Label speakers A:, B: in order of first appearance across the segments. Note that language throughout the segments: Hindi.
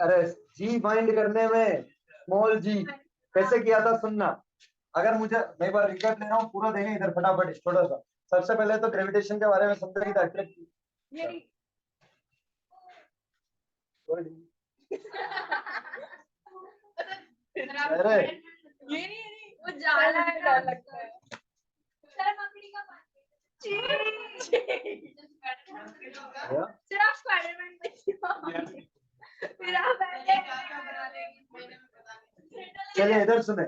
A: अरे जी बाइंड करने में स्मॉल जी कैसे किया था सुनना। अगर मुझे मैं एक बार रिकैप ले रहा हूँ, पूरा देखें इधर फटाफट छोटा सा। सबसे पहले तो ग्रेविटेशन के बारे में समझेगी था। अरे
B: ये नहीं वो जाला है, डर लगता है। सिर्फ स्पाइडरमैन में फिर आप
A: चलिए इधर सुने।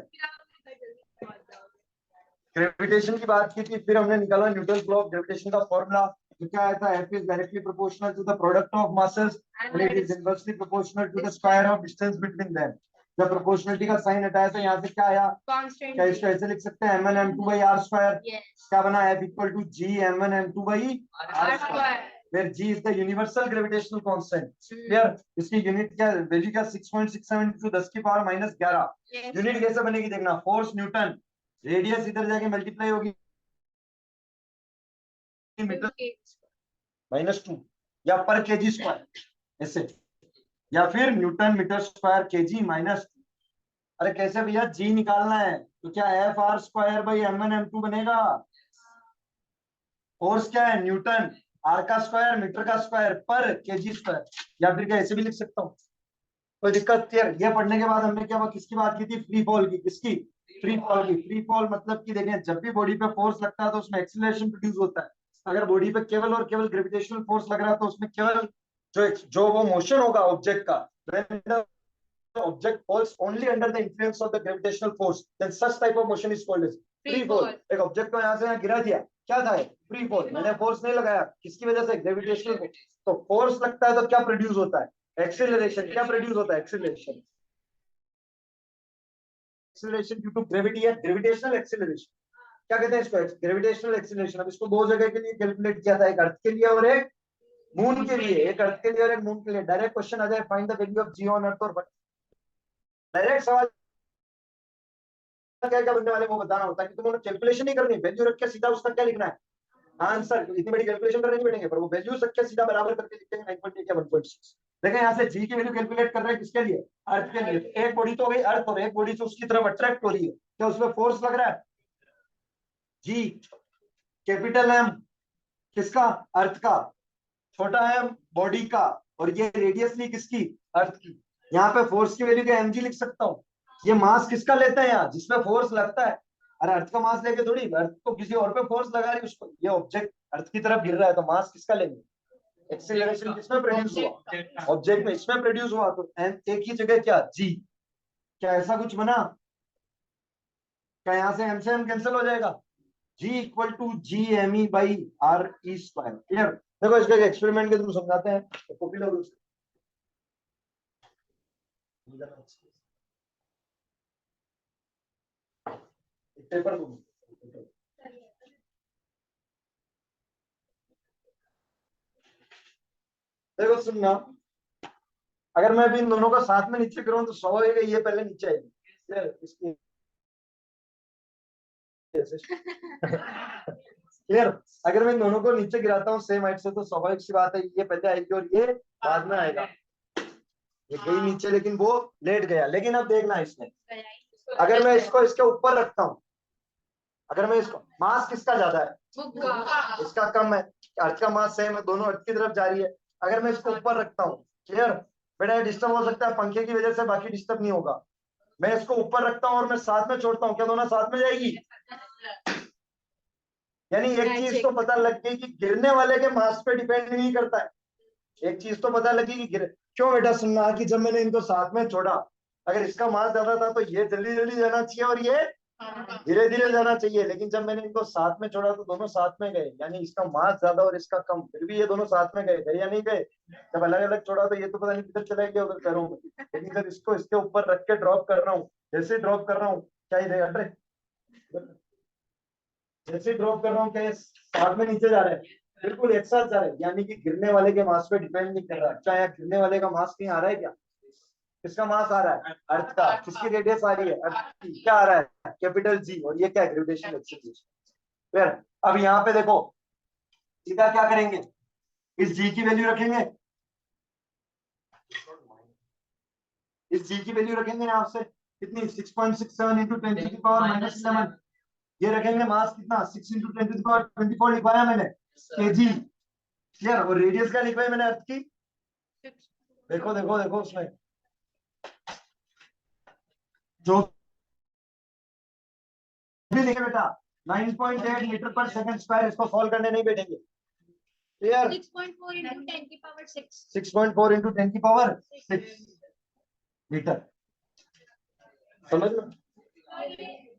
A: ग्रेविटेशन की बात की थी, फिर हमने निकाला न्यूटन लॉ ऑफ ग्रेविटेशन का फॉर्मूला। जो क्या आया था, F is directly proportional to the product of masses and it is inversely proportional to the square of distance between them। जब प्रोपोर्शनलिटी का साइन हटाया तो यहाँ से क्या आया, क्या इसको ऐसे लिख सकते हैं mn m2 by r square। क्या बना, F equal to g mn m2 by r square where g is the universal gravitational constant। Clear. इसकी यूनिट क्या, वैल्यू क्या, 6.67 into 10 की पावर -11। यूनिट कैसे बनेगी देखना, फोर्स न्यूटन, रेडियस इधर जाके मल्टीप्लाई होगी मीटर -2 या पर केजी स्क्वायर ऐसे, या फिर न्यूटन मीटर स्क्वायर केजी -2। अरे कैसे भैया, जी निकालना है तो क्या F R square by M N M two बनेगा। फोर्स क्या है, न्यूटन, आर का स्क्वायर मीटर का स्क्वायर पर केजी स्क्वायर, या फिर क्या ऐसे भी लिख सकता हूँ, कोई दिक्कत। क्लियर। ये पढ़ने के बाद हमने क्या किसकी बात की थी, फ्री फॉल की। किसकी, फ्री फॉल की। फ्री फॉल मतलब कि देखें, जब भी बॉडी पे फोर्स लगता है तो उसमें एक्सीलरेशन प्रोड्यूस होता है। अगर बॉडी पे केवल और केवल ग्रेविटेशनल फोर्स लग रहा है तो उसमें केवल जो वो मोशन होगा ऑब्जेक्ट का, when the object falls only under the influence of the gravitational force, then such type of motion is called as free fall। एक ऑब्जेक्ट को यहाँ से यहाँ गिरा दिया, क्या था, फ्री फॉल। मैंने फोर्स नहीं लगाया, किसकी वजह से, ग्रेविटेशनल। तो फोर्स लगता है तो क्या प्रोड्यूस होता है, एक्सीलरेशन। क्या प्रोड्यूस होता है, acceleration. Acceleration due to gravity है, ग्रेविटेशनल एक्सीलरेशन। क्या कहते हैं इसको, ग्रेविटेशनल एक्सीलरेशन। अब इसको दो जगह के लिए कैलकुलेट किया था, एक अर्थ के लिए और एक मून के लिए। एक अर्थ के लिए और एक मून के लिए। डायरेक्ट क्वेश्चन आ जाए, find the value of g on earth, और डायरेक्ट सवाल क्या क्या बनने वाले वो बताना होता है कि तुम्हें कैलकुलेशन नहीं करनी, वैल्यू रख के सीधा उसका क्या लिखना है, आंसर। इतनी बड़ी कैलकुलेशन करने नहीं बैठेंगे, पर वो वैल्यू रख के सीधा बराबर करके लिखेंगे 9.8 या 1.6। देखें यहाँ से जी की वैल्यू कैलकुलेट कर रहे हैं किसके लिए, अर्थ के लिए। एक बॉडी तो हो गई अर्थ, और एक बॉडी से उसकी तरफ अट्रैक्ट हो रही है, क्या उसमें फोर्स लग रहा है, जी। कैपिटल एम किसका, अर्थ का, छोटा एम बॉडी का, और ये रेडियस ली किसकी, अर्थ की। यहाँ पे फोर्स की वैल्यू क्या एम जी लिख सकता हूँ। ये मास किसका लेते हैं यहाँ, जिसमें फोर्स लगता है। अरे अर्थ का मास लेके थोड़ी, अर्थ तो किसी और पे फोर्स लगा रही है उसको। ये ऑब्जेक्ट अर्थ की तरफ गिर रहा है तो मास किसका लेंगे, एक्सीलरेशन किसमें प्रोड्यूस हुआ, ऑब्जेक्ट में, इसमें प्रोड्यूस हुआ तो एम एक ही जगह क्या, जी। क्या ऐसा कुछ बना, क्या यहाँ से एम कैंसिल हो जाएगा, g equal to G M e by R e square. Clear. देखो इसका एक्सपेरिमेंट के थ्रू समझाते हैं, तो कॉपी लो उसको। पेपर को देखो सुनना, अगर मैं भी इन दोनों का साथ में नीचे करूं तो स्वाभाविक है ये पहले नीचे आएगी। इसकी क्लियर। अगर मैं इन दोनों को नीचे गिराता हूँ सेम हाइट से तो स्वाभाविक सी बात है ये पहले आएगी और ये बाद में आएगा। ये गई नीचे लेकिन वो लेट गया। लेकिन अब देखना इसमें, अगर मैं इसको इसके ऊपर रखता हूँ, अगर मैं इसको, मास किसका ज्यादा है, इसका कम है, अर्थ का मास सेम है, दोनों अर्थ की तरफ जा रही है। अगर मैं इसको ऊपर रखता हूँ, क्लियर, बेटा डिस्टर्ब हो सकता है पंखे की वजह से, बाकी डिस्टर्ब नहीं होगा। मैं इसको ऊपर रखता हूँ और मैं साथ में छोड़ता हूँ, क्या दोनों साथ में जाएगी। यानी एक चीज तो पता लग गई कि गिरने वाले के मास पे डिपेंड नहीं करता है। एक चीज तो पता लगी कि क्यों बेटा सुनना, कि जब मैंने इनको साथ में छोड़ा, अगर इसका मास ज्यादा था तो ये जल्दी जल्दी जाना चाहिए और ये धीरे धीरे जाना चाहिए। लेकिन जब मैंने इनको साथ में छोड़ा तो दोनों साथ में गए, यानी इसका मास ज्यादा और इसका कम, फिर भी ये दोनों साथ में गए या नहीं गए। जब अलग अलग छोड़ा तो ये तो पता नहीं किधर चला गया उधर पैरों में। लेकिन जब इसको इसके ऊपर रख के ड्रॉप कर रहा हूँ, जैसे ड्रॉप कर रहा हूँ क्या इधर, अरे जैसे ड्रॉप कर रहा हूँ क्या ये साथ में नीचे जा रहे हैं, बिल्कुल एक साथ जा रहे हैं। यानी कि गिरने वाले के मास पे डिपेंड नहीं कर रहा। क्या यहाँ गिरने वाले का मास कहीं आ रहा है क्या, किसका मास आ रहा है, अर्थ का। किसकी रेडियस आ रही है, अर्थ की। क्या आ रहा है, कैपिटल जी, और ये क्या है, ग्रेविटेशनल एक्सीलरेशन। फिर अब यहाँ पे देखो, सीधा क्या करेंगे, इस जी की वैल्यू रखेंगे, इस जी की वैल्यू रखेंगे ना आपसे कितनी 6.67 इंटू 10 टू द पावर -11, ये रखेंगे मास कितना 6 इंटू 10 टू द पावर 24 लिखवाया मैंने केजी। क्लियर। और रेडियस क्या लिखवाई मैंने अर्थ की, देखो देखो देखो उसमें जो भी लिखे बेटा 9.8 मीटर पर सेकंड स्क्वायर, इसको सॉल्व करने नहीं बैठेंगे। क्लियर।
B: 6.4 into 10 की पावर 6
A: 6.4 इंटू 10 की पावर 6 मीटर। समझ लो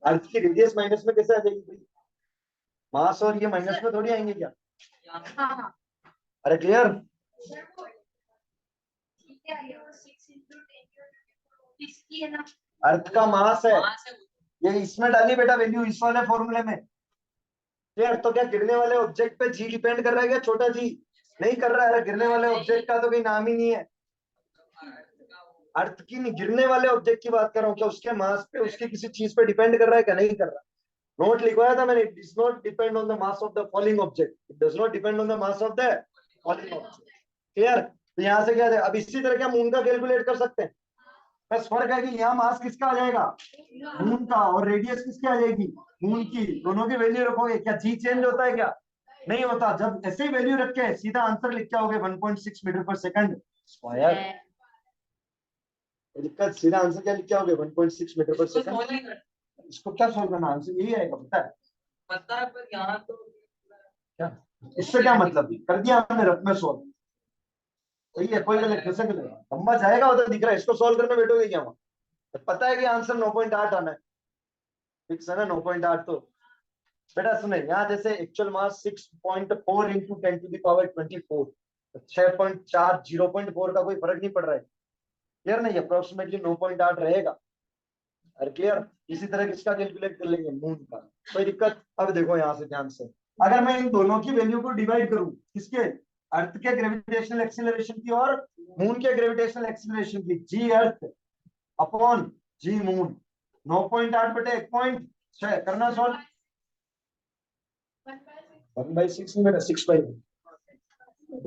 A: अर्थ की रेडियस माइनस में कैसे आ जाएगी, मास और ये माइनस में थोड़ी आएंगे क्या।
B: हाँ
A: अरे क्लियर।
B: इसकी है ना,
A: अर्थ का मास है, ये इसमें डाली बेटा वैल्यू इस वाले फॉर्मूले में। क्लियर। तो क्या गिरने वाले ऑब्जेक्ट पे जी डिपेंड कर रहा है क्या, छोटा जी नहीं कर रहा है। गिरने वाले ऑब्जेक्ट का तो कोई नाम ही नहीं है, अर्थ की नहीं, गिरने वाले ऑब्जेक्ट की बात कर रहा हूँ। क्या उसके मास पे उसकी किसी चीज पे डिपेंड कर रहा है क्या, नहीं कर रहा। नोट लिखवाया था मैंने, it does not depend on the mass of the falling object, it does not depend on the mass of the falling object. Clear. तो यहाँ से क्या है, अब इसी तरह क्या मून का कैलकुलेट कर सकते हैं, बस फर्क है कि यहाँ मास किसका आ जाएगा मून का, और रेडियस किसकी आ जाएगी मून की। दोनों की वैल्यू रखोगे, क्या जी चेंज होता है क्या, नहीं होता। जब ऐसे ही वैल्यू रख के सीधा आंसर लिख के आओगे 1.6 मीटर पर सेकंड स्क्वायर। दिक्कत, सीधा आंसर क्या लिख के आओगे 1.6 मीटर पर सेकंड। इसको क्या सॉल्व करना, आंसर यही आएगा, पता है पर यहाँ तो क्या, इससे क्या मतलब, कर दिया हमने रफ में सॉल्व, सही है, कोई गलत कैसे करेगा, लंबा जाएगा उधर दिख रहा है, इसको सॉल्व करने बैठोगे क्या वहां, तो पता है कि आंसर 9.8 आना है, फिक्स है ना 9.8। तो बेटा सुने, यहाँ जैसे actual mass 6.4 into 10 to the power 24, 6.4 0.4 का कोई फर्क नहीं पड़ रहा है। क्लियर नहीं, अप्रोक्सीमेटली 9.8 रहेगा। अरे क्लियर। इसी तरह किसका कैलकुलेट कर लेंगे मून का, कोई दिक्कत। अब देखो यहाँ से ध्यान से, अगर मैं इन दोनों की वैल्यू को डिवाइड करूं, किसके, अर्थ के ग्रेविटेशनल एक्सीलरेशन की और मून के ग्रेविटेशनल एक्सीलरेशन की, जी अर्थ अपॉन जी मून, 9.8 बटे 1.6 करना सॉल्व। 1/6 में 6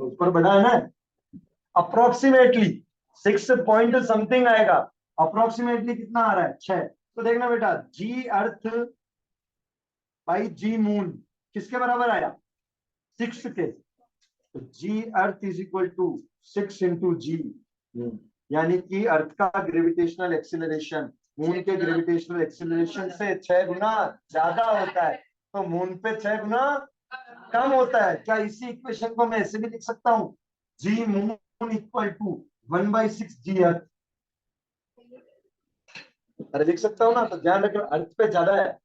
A: ऊपर बड़ा है ना, अप्रोक्सीमेटली 6 पॉइंट समथिंग आएगा, अप्रोक्सीमेटली कितना आ रहा है 6। तो देखना बेटा जी अर्थ बाई जी मून किसके बराबर आया 6 के, तो g earth is equal to 6 into g moon, यानी कि अर्थ का ग्रेविटेशनल एक्सीलरेशन मून के ग्रेविटेशनल एक्सीलरेशन से 6 गुना ज्यादा होता है, तो मून पे 6 गुना कम होता है। क्या इसी इक्वेशन को मैं ऐसे भी लिख सकता हूँ, जी मून इक्वल टू 1/6 जी अर्थ, अरे लिख सकता हूँ ना। तो ध्यान रखना अर्थ पे ज्यादा है,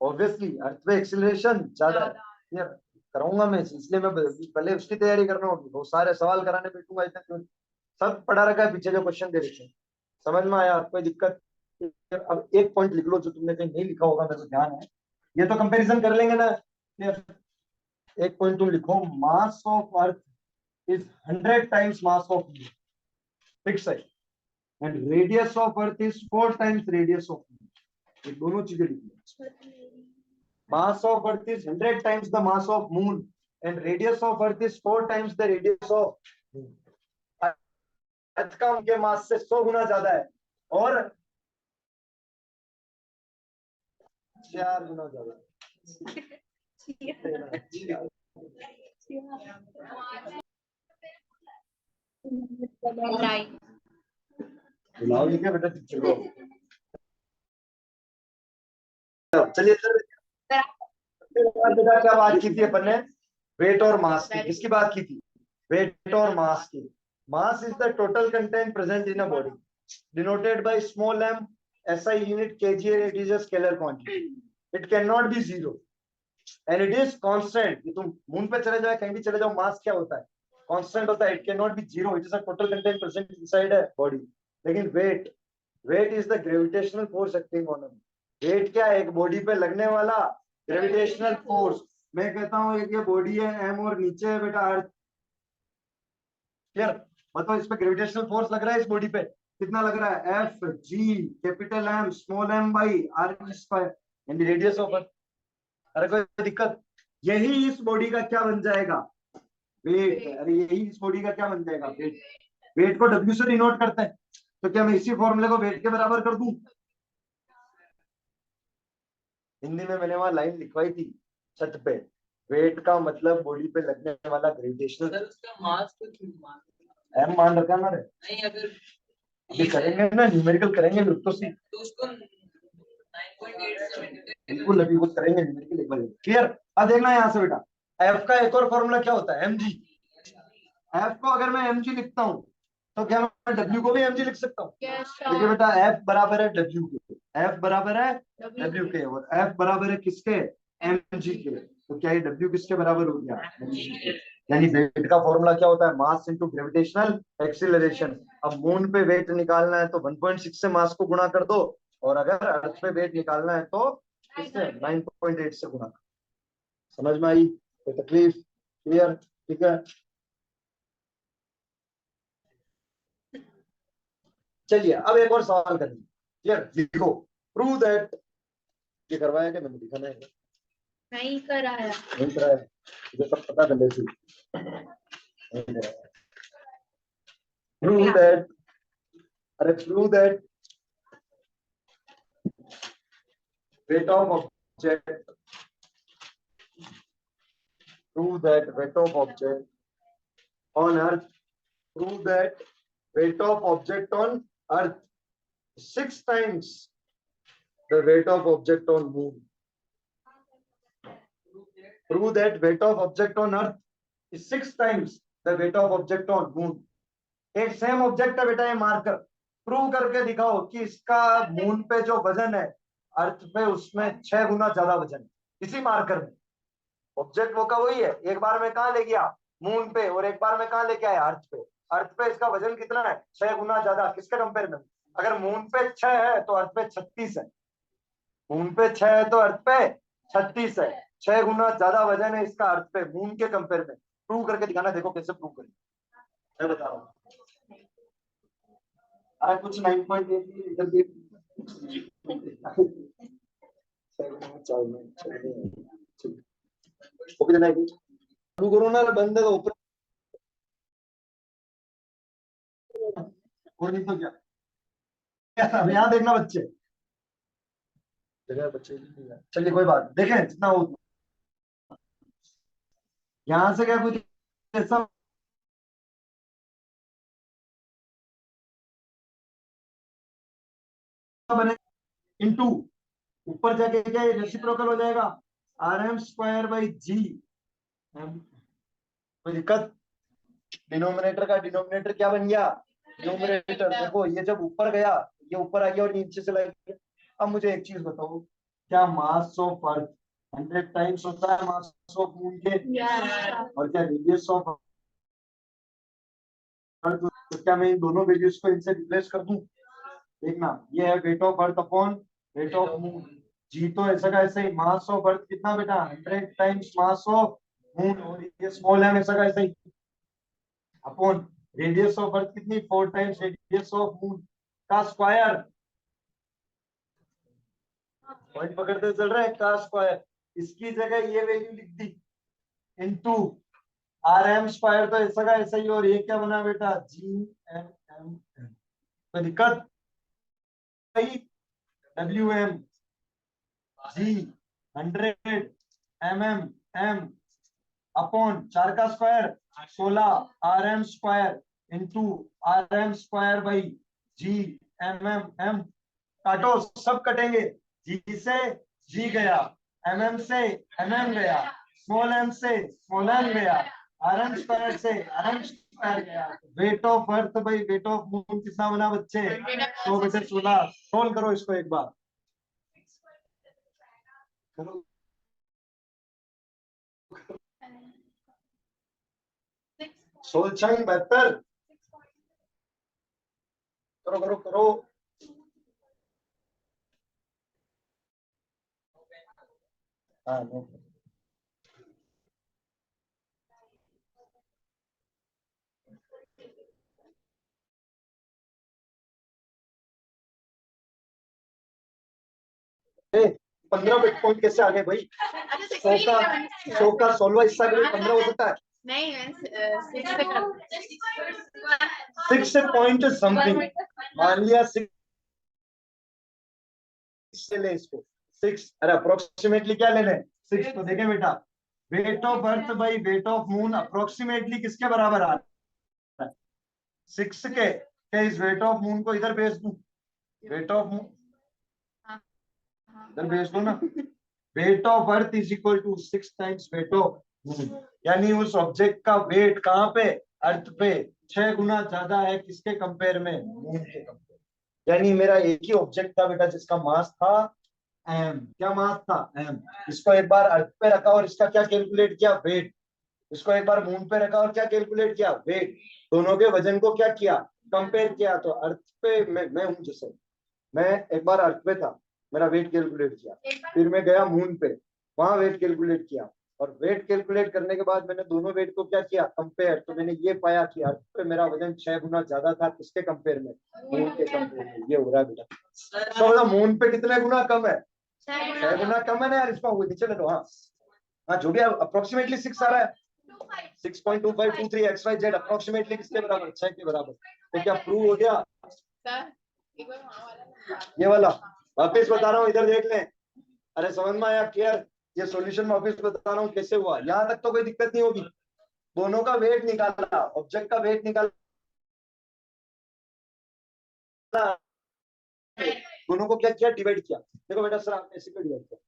A: ऑब्वियसली अर्थ पे एक्सीलरेशन ज्यादा है। यार कराऊंगा मैं, इसलिए मैं पहले उसकी तैयारी करना होगी, बहुत सारे सवाल कराने बैठूंगा इतने तो सब पढ़ा रखा है पीछे जो क्वेश्चन दे रखे हैं। समझ में आया, कोई दिक्कत। अब एक पॉइंट लिख लो जो तुमने कहीं नहीं लिखा होगा, मेरे को ध्यान है, ये तो कंपैरिजन कर लेंगे ना। एक पॉइंट तुम लिखो, mass of earth is 100 times mass of moon, fix है, and radius of earth is 4 times radius of moon, ये दोनों चीजें लिखी। Mass of Earth is 100 times the mass of Moon, and radius of Earth is 4 times the radius of Moon. अर्थ का उनके मास से 100 गुना ज्यादा है, और 4 गुना ज्यादा। बुलाओ लिखे बेटा टीचर को। चलिए सर, बेटा क्या बात की थी अपन ने, वेट और मास की, किसकी बात की थी, वेट और मास की। Mass is the total content present in a body denoted by small m, SI unit kg, it is a scalar quantity, it can not be zero and it is constant. तुम मून पे चले जाओ, कहीं भी चले जाओ, मास क्या होता है, कांस्टेंट होता है, it can not be zero, it is a total content present inside a body. लेकिन weight, weight is the gravitational force acting on a, weight क्या है, एक बॉडी पे लगने वाला ग्रेविटेशनल फोर्स। मैं कहता हूँ एक ये बॉडी है m और नीचे है बेटा अर्थ। क्लियर। बताओ इस पे ग्रेविटेशनल फोर्स लग रहा है इस बॉडी पे, कितना लग रहा है, F G capital M small m by r square, यानी रेडियस ऑफ अर्थ। अरे कोई दिक्कत, यही इस बॉडी का क्या बन जाएगा, वेट। अरे यही इस बॉडी का क्या बन जाएगा, वेट। वेट को W से डिनोट करते हैं, तो क्या मैं इसी फॉर्मूले को वेट के बराबर कर दूं? हिंदी में मैंने वहां लाइन लिखवाई थी छत पे, वेट का मतलब बॉडी पे लगने वाला ग्रेविटेशनल।
C: सर उसका मास तो
A: एम मान रखा ना रे?
C: नहीं, अगर
A: अभी करेंगे ना, न्यूमेरिकल करेंगे तो
C: उसको 9.87
A: बिल्कुल अभी वो करेंगे न्यूमेरिकल एक बार। क्लियर? अब देखना यहाँ से बेटा, एफ का एक और फॉर्मूला क्या होता है? mg। एफ को अगर मैं mg लिखता हूँ तो क्या मैं w को भी mg लिख सकता हूँ? देखिए बेटा, f बराबर है w के, f बराबर है w के, और f बराबर है किसके? mg के। तो क्या ये w किसके बराबर हो गया? mg के। यानी वेट का फॉर्मूला क्या होता है? Mass into gravitational acceleration. अब मून पे वेट निकालना है तो 1.6 से मास को गुणा कर दो, और अगर अर्थ पे वेट निकालना है तो किससे? 9.8 से गुणा। समझ में आई? कोई तकलीफ? क्लियर? ठीक है, चलिए अब एक और सवाल करेंगे। क्लियर? लिखो, प्रूव दैट। ये करवाया क्या? मैंने लिखा नहीं,
B: नहीं कराया।
A: नहीं कराया, मुझे सब पता कर लेती। प्रूव दैट, अरे prove that weight of object, prove that weight of object on earth, prove that weight of object on earth 6 times the weight of object on moon. Prove that weight of object on earth is 6 times the weight of object on moon. एक सेम ऑब्जेक्ट है बेटा, ये मार्कर, प्रूव करके दिखाओ कि इसका मून पे जो वजन है अर्थ पे उसमें 6 गुना ज्यादा वजन है इसी मार्कर में। ऑब्जेक्ट वो का वही है, एक बार में कहा ले गया? मून पे, और एक बार में कहा लेके आया? अर्थ पे। अर्थ पे इसका वजन कितना है? 6 गुना ज्यादा। किसके कंपेयर में? अगर मून पे 6 है तो अर्थ पे 36 है। मून पे 6 है तो अर्थ पे 36 है। 6 गुना ज्यादा वजन है इसका अर्थ पे मून के कंपेयर में। प्रूव करके दिखाना, देखो कैसे प्रूव करें, मैं बता रहा हूँ। आज कुछ 9.8 इधर भी शुरू करो ना, बंद है तो ऊपर, और नहीं तो क्या? यहाँ देखना बच्चे, जगह बच्चे चलिए कोई बात, देखें जितना हो। यहाँ से क्या कुछ ऐसा बने इनटू, ऊपर जाके क्या ये रेसिप्रोकल हो जाएगा? RM स्क्वायर बाई जी। कोई दिक्कत? डिनोमिनेटर का डिनोमिनेटर क्या बन गया? न्यूमरेटर। देखो ये जब ऊपर गया, ये ऊपर आ गया और नीचे चला गया। अब मुझे एक चीज बताओ, क्या मास ऑफ अर्थ 100 टाइम्स होता है मास ऑफ मून के? और क्या रेडियस ऑफ अर्थ? तो क्या मैं इन दोनों वैल्यूज को इनसे रिप्लेस कर दूं? देखना, ये है weight of earth upon weight of moon. जी तो ऐसा का ऐसा ही, मास ऑफ अर्थ कितना बेटा? 100 टाइम्स मास ऑफ मून, और ये स्मॉल एम ऐसा का ऐसा ही, अपॉन रेडियस ऑफ अर्थ कितनी? 4 टाइम्स रेडियस ऑफ मून का स्क्वायर। पॉइंट पकड़ते चल रहे हैं, का स्क्वायर। इसकी जगह ये वैल्यू लिख दी इनटू RM स्क्वायर, तो ऐसा का ऐसा ही, और ये क्या बना बेटा? GMM। तो दिक्कत WM G 100 MM अपॉन 4 का square 16 RM square into RM square by GMM। काटो, सब कटेंगे। G से G गया, MM से MM गया, स्मॉल m से स्मॉल m गया, RM स्क्वायर से RM स्क्वायर गया। Wait of earth by wait of moon कितना बना बच्चे? 100/16। सोल्व करो इसको एक बार। सोल्व 72। करो करो करो। हाँ, नो। ए, 15 पॉइंट कैसे आ गए भाई? 100 का 16वां हिस्सा के लिए 15 हो सकता है?
B: नहीं, 6 से कर।
A: 6 पॉइंट समथिंग। मान लिया 6 से ले इसको 6, अरे अप्रोक्सीमेटली क्या ले लें 6। तो देखें बेटा, wait of earth by wait of moon approximately किसके बराबर आ रहा है 6 के। क्या इस वेट ऑफ मून को इधर भेज दूं, वेट ऑफ मून इधर भेज दो ना, weight of earth is equal to 6 times weight of moon. यानी उस ऑब्जेक्ट का वेट कहाँ पे, अर्थ पे 6 गुना ज्यादा है किसके कंपेयर में, मून के कंपेयर। यानी मेरा एक ही ऑब्जेक्ट था बेटा जिसका मास था एम, क्या मास था एम। इसको एक बार अर्थ पे रखा और इसका क्या कैलकुलेट किया, वेट। इसको एक बार मून पे रखा और क्या कैलकुलेट किया, वेट। दोनों के वजन को क्या किया, कंपेयर किया। तो अर्थ पे मैं हूं, जैसे मैं एक बार अर्थ पे था, मेरा वेट कैलकुलेट किया, फिर मैं गया मून पे, वहां वेट कैलकुलेट किया, और वेट कैलकुलेट करने के बाद मैंने दोनों वेट को क्या किया, कंपेयर। तो मैंने ये पाया कि अर्थ पे मेरा वजन 6 गुना ज्यादा था किसके कंपेयर में, मून के कंपेयर में। ये हो रहा है बेटा। तो मतलब मून पे कितने गुना कम है, 6 गुना कम है ना यार। इसको नीचे ले लो। हाँ हाँ, जो भी अप्रोक्सीमेटली 6 आ रहा है, 6.2523 XYZ अप्रोक्सीमेटली किसके बराबर, 6 के बराबर। तो क्या प्रूव हो गया ये वाला। वापिस बता रहा हूँ, इधर देख लें। अरे समझ में आया, क्लियर। ये सॉल्यूशन में वापिस बता रहा हूँ कैसे हुआ, यहाँ तक तो कोई दिक्कत नहीं होगी। दोनों का वेट निकाला, ऑब्जेक्ट का वेट निकाला, दोनों को क्या किया, डिवाइड किया। देखो बेटा सर आपने ऐसे क्यों डिवाइड किया,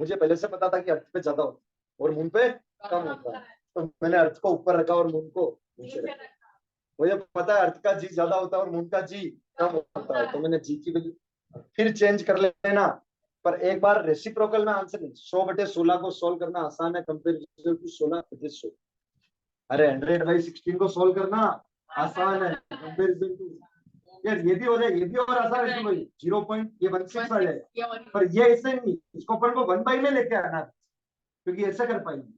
A: मुझे पहले से पता था कि अर्थ पे ज्यादा होता है और मून पे कम होता है, तो मैंने अर्थ को ऊपर रखा और मून को नीचे रखा। मुझे पता है अर्थ का जी ज्यादा होता है और मून का जी कम होता है, तो मैंने जी की वैल्यू फिर चेंज कर लेना। पर एक बार रेसिप्रोकल में आंसर नहीं, 100/16 को सोल्व करना आसान है कंपेरिजन टू 16/100। अरे 100/16 को सोल्व करना आसान है कंपेरिजन टू, यार ये भी हो जाए, ये भी और आसान है भाई, 0.16 आ जाए। पर ये ऐसे नहीं, इसको अपन को 1/, में लेके आना है, क्योंकि ऐसे कर पाएंगे,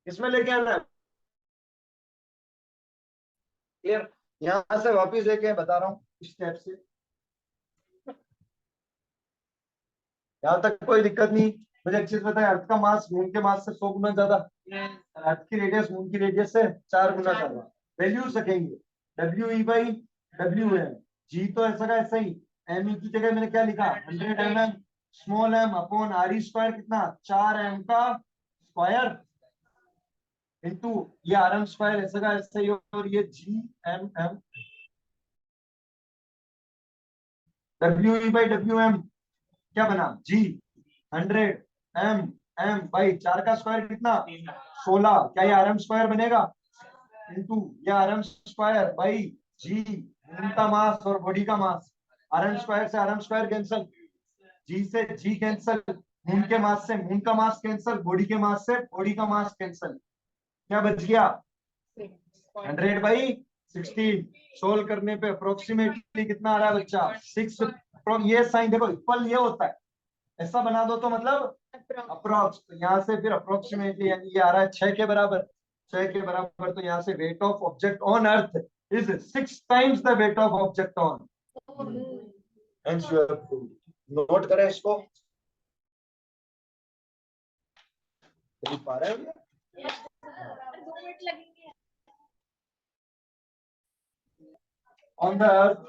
A: इसमें लेके आना है। क्लियर। यहाँ से वापिस लेके बता रहा हूँ इस स्टेप से, यहाँ तक कोई दिक्कत नहीं। मुझे एक चीज पता है, अर्थ का मास मून के मास से 100 गुना ज्यादा, अर्थ की रेडियस मून की रेडियस से 4 गुना ज्यादा। वैल्यू सकेंगे WE/WM, जी तो ऐसा का ऐसा ही, एम की जगह मैंने क्या लिखा 100 mm small M upon RE square, कितना 4m का स्क्वायर इंटू ये RM स्क्वायर ऐसा का ऐसा ही, और ये GMM WE/WM क्या बना, G 100 m/4 का स्क्वायर कितना 16, क्या ये RM स्क्वायर बनेगा, इंटू ये RM square by G, moon का मास और बॉडी का मास। RM स्क्वायर से RM स्क्वायर कैंसल, G से G कैंसल, मून के मास से मून का मास कैंसल, बॉडी के मास से बॉडी का मास कैंसल। क्या बच गया 100/16। सोल्व करने पे अप्रोक्सीमेटली कितना आ रहा है बच्चा 6। ये साइन देखो इक्वल ये होता है, ऐसा बना दो तो मतलब अप्रोक्स, तो यहाँ से फिर अप्रोक्सीमेटली यानी ये आ रहा है 6 के बराबर, 6 के बराबर। तो यहाँ से weight of object on earth is 6 times the weight of object on. Hence you have to note करें इसको, देख पा रहे हो।
B: 2 मिनट लगेंगे।
A: On the earth,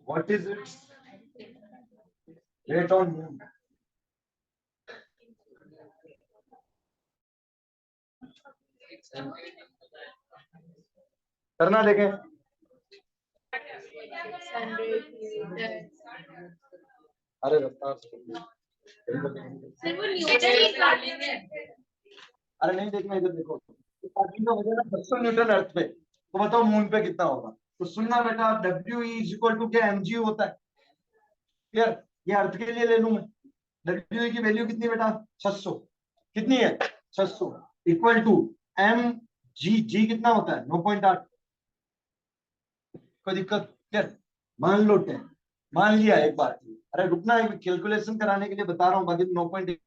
A: what is its rate on moon? करना देखें। अरे रफ्तार
B: सिर्फ वो न्यूटन ही कर लेंगे।
A: अरे नहीं देखना, इधर देखो, आदमी का वजन है 200 न्यूटन अर्थ पे, तो बताओ मून पे कितना होगा। तो सुनना बेटा, WE क्या mg होता है, क्लियर। ये अर्थ के लिए ले लूं मैं, WE की वैल्यू कितनी बेटा 600, कितनी है 600, इक्वल टू mg कितना होता है 9.8। कोई दिक्कत, क्लियर। मान लो 10, मान लिया एक बार। अरे रुकना, कैलकुलेशन कराने के लिए बता रहा हूँ, बाकी 9.8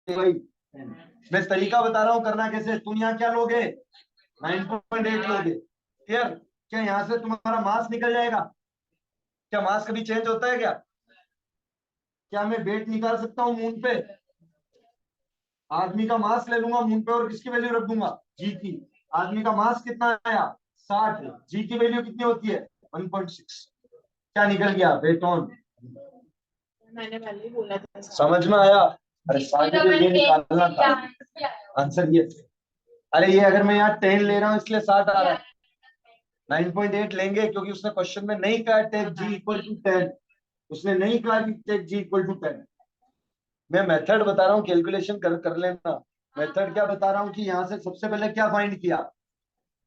A: भाई, मैं तरीका बता रहा हूँ करना कैसे। तुम यहाँ क्या लोगे 9.8 लोगे, क्लियर। क्या यहाँ से तुम्हारा मास निकल जाएगा, क्या मास कभी चेंज होता है क्या, क्या मैं वेट निकाल सकता हूँ मून पे, आदमी का मास ले लूंगा मून पे और किसकी वैल्यू रख दूंगा जी की। आदमी का मास कितना आया 60, जी की वैल्यू कितनी होती है 1.6। क्या निकल गया वेट ऑन?
B: मैंने पहले ही बोला था।
A: समझ में आया? अरे साथ में ये निकालना था आंसर ये। अरे ये अगर मैं यहाँ 10 ले रहा हूँ इसलिए 60 आ रहा है। 9.8 लेंगे क्योंकि उसने क्वेश्चन में नहीं कहा टेक जी इक्वल टू 10, उसने नहीं कहा कि टेक जी इक्वल टू 10। मैं मेथड बता रहा हूँ, कैलकुलेशन कर लेना। मेथड क्या बता रहा हूँ कि यहाँ से सबसे पहले क्या फाइंड किया?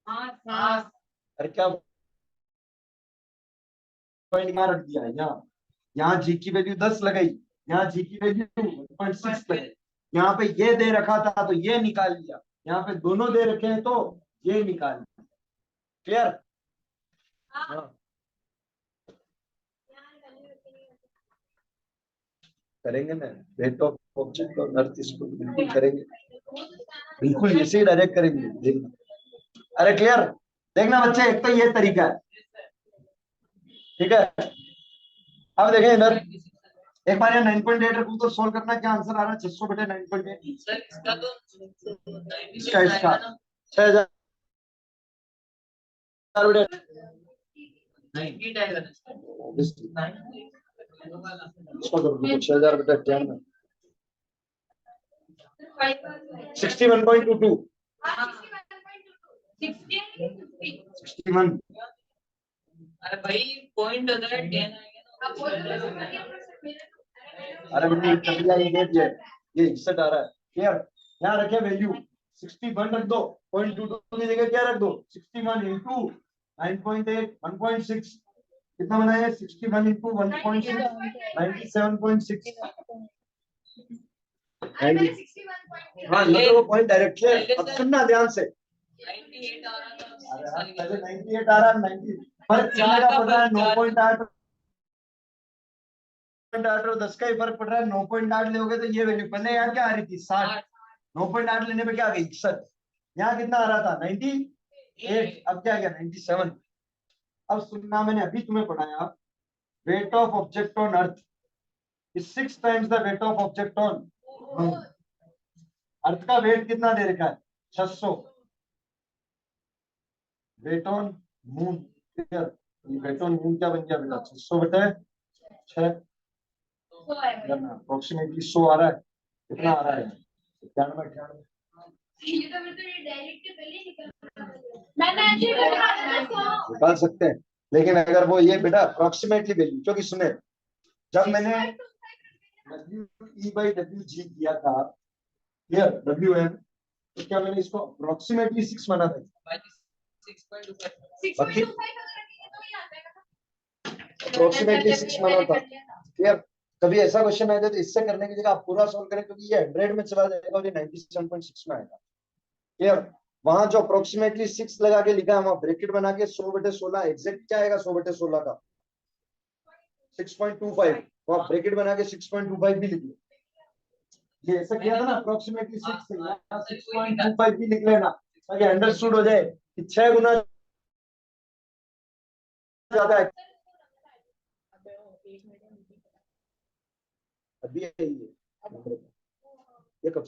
A: अरे क्या फाइंड कहाँ रख दिया? यहाँ जी की वैल्यू 10 लगाई, यहाँ जी की वैल्यू 1.6 लगाई, यहाँ पे ये दे रखा था तो ये निकाल लिया, यहाँ पे दोनों दे रखे हैं तो ये निकाल लिया। क्लियर? हाँ करेंगे ना, रेट ऑफ ऑब्जेक्ट और अर्थ इसको बिल्कुल करेंगे, बिल्कुल इसे ही डायरेक्ट करेंगे, देखना। अरे क्लियर? देखना बच्चे, एक तो ये तरीका है, ठीक है। अब देखें इधर, एक बार यहाँ 9.8 रखूं तो सोल्व करना, क्या आंसर आ रहा है? 600 बटे 9.8। इसका 6000 बटे इसको कर दो 6000 बटे 98, 61.22, 61।
B: अरे भाई पॉइंट अगर 10
A: अरे मैंने ये 61 आ रहा है। क्लियर? यहाँ रखे वैल्यू 61 रख दो, 0.22 की जगह क्या रख दो 61 इंटू 9.8 1.6, कितना बना है? 61 इंटू 1.6 97.6। हाँ मतलब वो पॉइंट डायरेक्ट है। अब सुनना ध्यान से,
B: 98 आ रहा था।
A: अरे हाँ, पहले 98 आ रहा है, 90 पर कितने का पड़ रहा है? 9.8 और 10 का ही फर्क पड़ रहा है। 9.8 लोगे तो ये वैल्यू, पहले यहाँ क्या आ रही थी 60, 9.8 लेने पे क्या आ गई 61, यहाँ कितना आ रहा था 98, अब क्या आ गया 97। अब सुनना, मैंने अभी तुम्हें पढ़ाया weight of object on earth is 6 times the weight of object on moon. Earth का वेट कितना दे रखा है? 600। Weight on moon, weight on moon क्या बन गया बेटा? 600 बटे 6, अप्रोक्सीमेटली 100 आ रहा है। कितना आ रहा है? 91 98।
B: ये तो मैं तो डायरेक्ट पहले ही मैंने ऐसे
A: निकाल सकते हैं, लेकिन अगर वो ये बेटा अप्रोक्सीमेटली वैल्यू, क्योंकि सुने जब मैंने WE/WG किया था, क्लियर, WM, तो क्या मैंने इसको अप्रोक्सीमेटली 6 माना था? 6.25 अप्रोक्सीमेटली 6 माना था। क्लियर? कभी ऐसा क्वेश्चन आएगा तो इससे करने की जगह आप पूरा सॉल्व करें, क्योंकि ये 100 में चला जाएगा और ये 97.6 में आएगा। क्लियर? वहां जो अप्रोक्सीमेटली 6 लगा के लिखा है, वहां ब्रैकेट बना के 100 बटे 16 एग्जैक्ट क्या आएगा 100 बटे 16 का 6.25, वहां ब्रैकेट बना के 6.25 भी लिख लो। ये ऐसा किया था ना अप्रोक्सीमेटली 6.25 भी लिख लेना, ताकि अंडरस्टूड हो जाए कि 6 गुना ज्यादा है। अभी ये कब